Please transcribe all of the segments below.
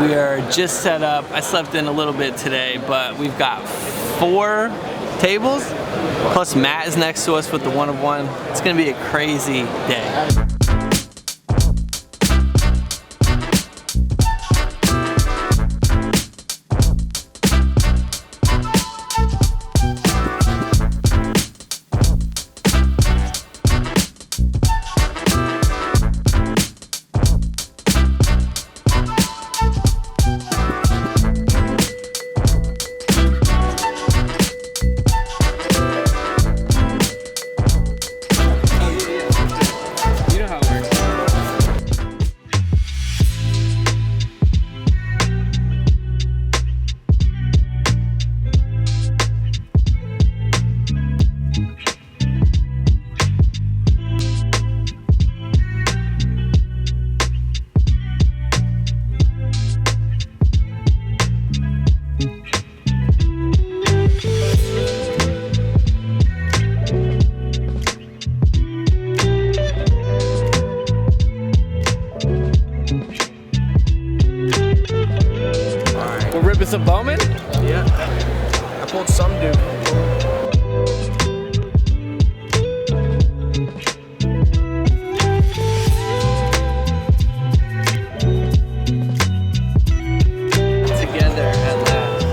We are just set up. I slept in a little bit today, but we've got 4 tables, plus Matt is next to us with the 1 of 1. It's gonna be a crazy day. Ripping some Bowman? Yeah. I pulled some dude. Together at last.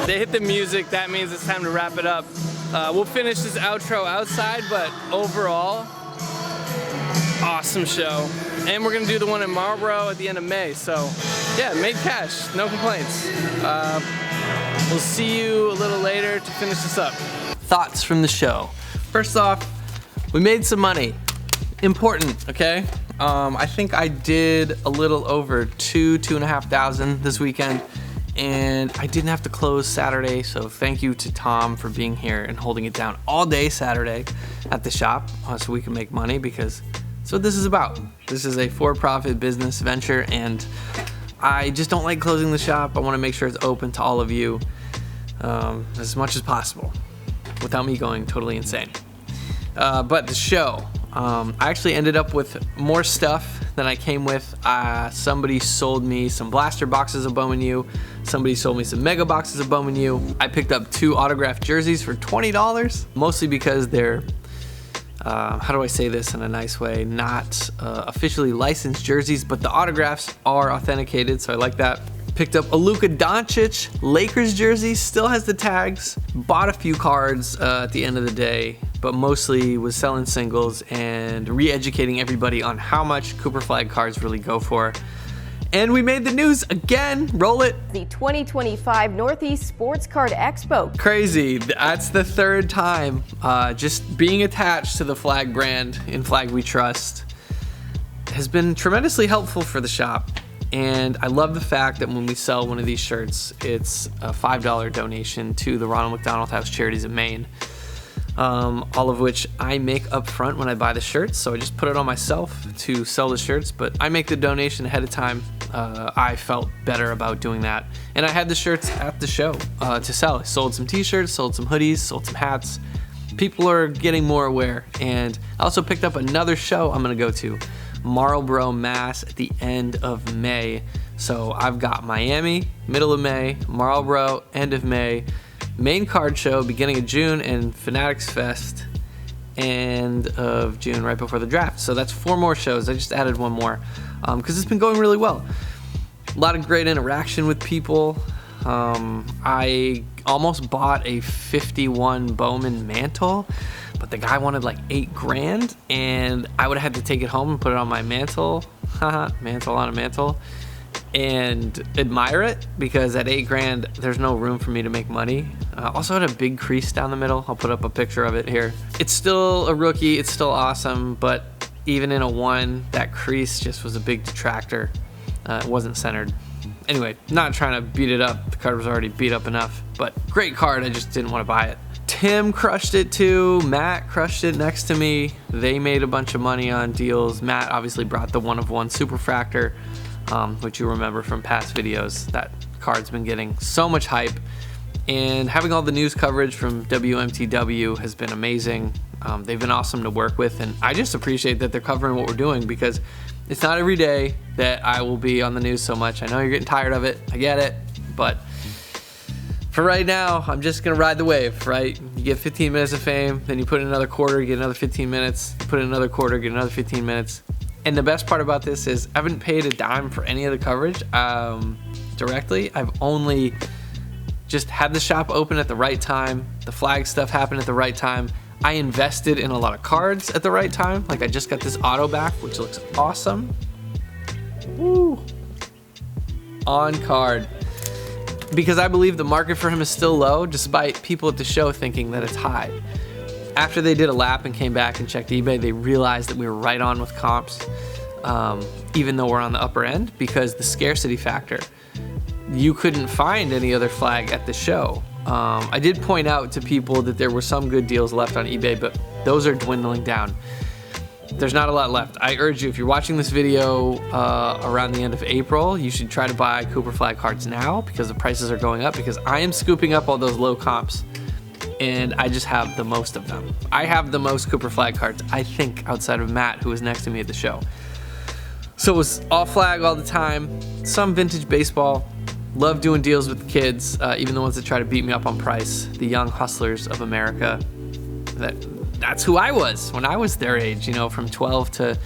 They hit the music, that means it's time to wrap it up. We'll finish this outro outside, but overall, awesome show. And we're gonna do the one in Marlborough at the end of May, so yeah, made cash, no complaints. We'll see you a little later to finish this up. Thoughts from the show. First off, we made some money. Important, okay? I think I did a little over $2,500 this weekend. And I didn't have to close Saturday, so thank you to Tom for being here and holding it down all day Saturday at the shop so we can make money, because that's what this is about. This is a for-profit business venture, and I just don't like closing the shop. I want to make sure it's open to all of you as much as possible without me going totally insane. But the show, I actually ended up with more stuff than I came with. Somebody sold me some blaster boxes of Bowman U. Somebody sold me some mega boxes of Bowman U. I picked up 2 autographed jerseys for $20, mostly because they're, how do I say this in a nice way, not officially licensed jerseys, but the autographs are authenticated, so I like that. Picked up a Luka Doncic Lakers jersey, still has the tags. Bought a few cards at the end of the day, but mostly was selling singles and re-educating everybody on how much Cooper Flag cards really go for. And we made the news again. Roll it. The 2025 Northeast Sports Card Expo. Crazy. That's the 3rd time. Just being attached to the Flag brand in Flag We Trust has been tremendously helpful for the shop. And I love the fact that when we sell one of these shirts, it's a $5 donation to the Ronald McDonald House Charities of Maine. All of which I make up front when I buy the shirts, so I just put it on myself to sell the shirts, but I make the donation ahead of time. I felt better about doing that, and I had the shirts at the show to sell. I sold some t-shirts, sold some hoodies, sold some hats. People are getting more aware, and I also picked up another show I'm gonna go to, Marlborough, Mass, at the end of May. So I've got Miami, middle of May, Marlborough, end of May, main card show beginning of June, and Fanatics Fest end of June, right before the draft. So that's 4 more shows. I just added 1 more because it's been going really well. A lot of great interaction with people. I almost bought a 51 Bowman mantle, but the guy wanted like $8,000, and I would have had to take it home and put it on my mantle. Mantle on a mantle. And admire it, because at $8,000 there's no room for me to make money. Also had a big crease down the middle. I'll put up a picture of it here. It's still a rookie, it's still awesome, but even in a 1, that crease just was a big detractor. It wasn't centered. Anyway, not trying to beat it up, the card was already beat up enough, but great card, I just didn't want to buy it. Tim crushed it too, Matt crushed it next to me. They made a bunch of money on deals. Matt obviously brought the 1 of 1 Superfractor, which you remember from past videos. That card's been getting so much hype. And having all the news coverage from WMTW has been amazing. They've been awesome to work with, and I just appreciate that they're covering what we're doing, because it's not every day that I will be on the news so much. I know you're getting tired of it. I get it. But for right now, I'm just going to ride the wave, right? You get 15 minutes of fame, then you put in another quarter, you get another 15 minutes, put in another quarter, get another 15 minutes. And the best part about this is I haven't paid a dime for any of the coverage directly. I've only just had the shop open at the right time. The flag stuff happened at the right time. I invested in a lot of cards at the right time. Like, I just got this auto back, which looks awesome. Woo. On card. Because I believe the market for him is still low, despite people at the show thinking that it's high. After they did a lap and came back and checked eBay, they realized that we were right on with comps, even though we're on the upper end, because the scarcity factor. You couldn't find any other flag at the show. I did point out to people that there were some good deals left on eBay, but those are dwindling down. There's not a lot left. I urge you, if you're watching this video around the end of April, you should try to buy Cooper flag cards now, because the prices are going up, because I am scooping up all those low comps, and I just have the most of them. I have the most Cooper flag cards, I think, outside of Matt, who was next to me at the show. So it was all flag all the time, some vintage baseball. Love doing deals with the kids, even the ones that try to beat me up on price, the young hustlers of America. That's who I was when I was their age, you know, from 12 to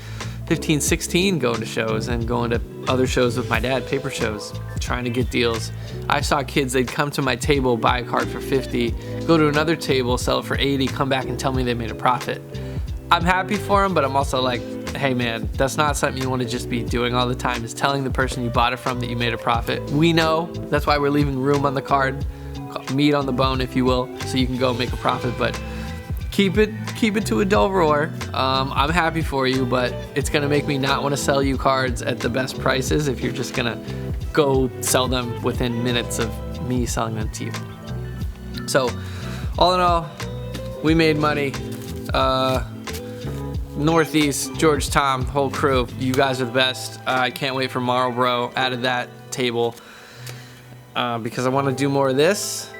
15, 16, going to shows and going to other shows with my dad, paper shows, trying to get deals. I saw kids, they'd come to my table, buy a card for 50, go to another table, sell it for 80, come back and tell me they made a profit. I'm happy for them, but I'm also like, hey man, that's not something you want to just be doing all the time, is telling the person you bought it from that you made a profit. We know, that's why we're leaving room on the card, meat on the bone, if you will, so you can go make a profit, but keep it to a dull roar. I'm happy for you, but it's gonna make me not want to sell you cards at the best prices if you're just gonna go sell them within minutes of me selling them to you. So all in all, we made money. Northeast, George, Tom, whole crew, you guys are the best. I can't wait for Marlborough out of that table, because I want to do more of this.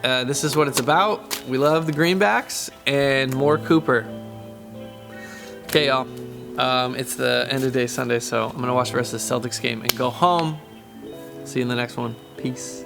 This is what it's about. We love the greenbacks and more Cooper. Okay, y'all. It's the end of day Sunday, so I'm going to watch the rest of the Celtics game and go home. See you in the next one. Peace.